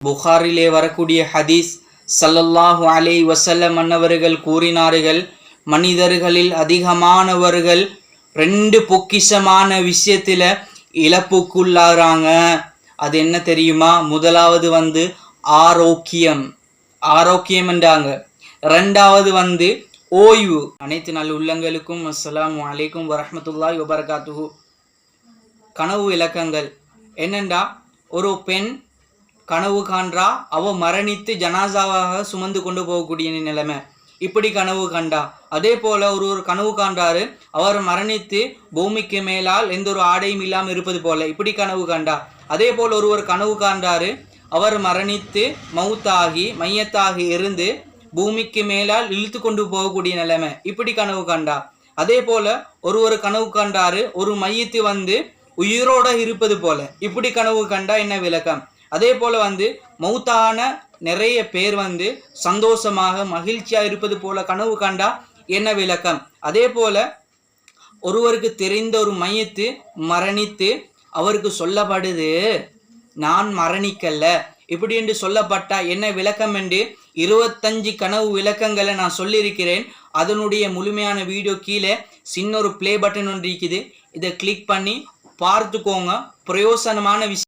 புகாரிலே வரக்கூடிய ஹதீஸ், ஸல்லல்லாஹு அலைஹி வஸல்லம் அன்னவர்கள் கூறினார்கள், மனிதர்களில் அதிகமானவர்கள் 2 பொக்கிஷமான விஷயத்துல இழப்புக்குள்ளாகிறாங்க. அது என்ன தெரியுமா? முதலாவது ஆரோக்கியம், ஆரோக்கியம் என்றாங்க. 2வது ஓய்வு. அனைத்து நல்ல உள்ளங்களுக்கும் அஸ்ஸலாமு அலைக்கும் வரஹ்மத்துல்லாஹி வபரகாத்துஹு. கனவு விளக்கங்கள் என்னண்டா, ஒரு பெண் கனவு காண்றா, அவ மரணித்து ஜனாசாவாக சுமந்து கொண்டு போகக்கூடிய நிலைமை, இப்படி கனவு கண்டா. அதே போல ஒருவர் கனவு காண்றாரு, அவர் மரணித்து பூமிக்கு மேலால் எந்த ஒரு ஆடையும் இல்லாமல் இருப்பது போல, இப்படி கனவு கண்டா. அதே போல் ஒருவர் கனவு காண்றாரு, அவர் மரணித்து மௌத்தாகி மையத்தாகி இருந்து பூமிக்கு மேலால் இழுத்து கொண்டு போகக்கூடிய நிலைமை, இப்படி கனவு கண்டா. அதே போல ஒருவர் கனவு கண்டாரு, ஒரு மையத்து உயிரோட இருப்பது போல, இப்படி கனவு கண்டா என்ன விளக்கம்? அதே போல மௌத்தான நிறைய பேர் சந்தோஷமாக மகிழ்ச்சியா இருப்பது போல கனவு கண்டா என்ன விளக்கம்? அதே போல ஒருவருக்கு தெரிந்த ஒரு மையத்து மரணித்து அவருக்கு சொல்லப்படுது, நான் மரணிக்கல்ல, இப்படி என்று சொல்லப்பட்டா என்ன விளக்கம் என்று 25 கனவு விளக்கங்களை நான் சொல்லியிருக்கிறேன். அதனுடைய முழுமையான வீடியோ கீழே சின்ன ஒரு ப்ளே பட்டன் ஒன்று இருக்குது, இதை கிளிக் பண்ணி பார்த்துக்கோங்க. பிரயோசனமான விஷயம்.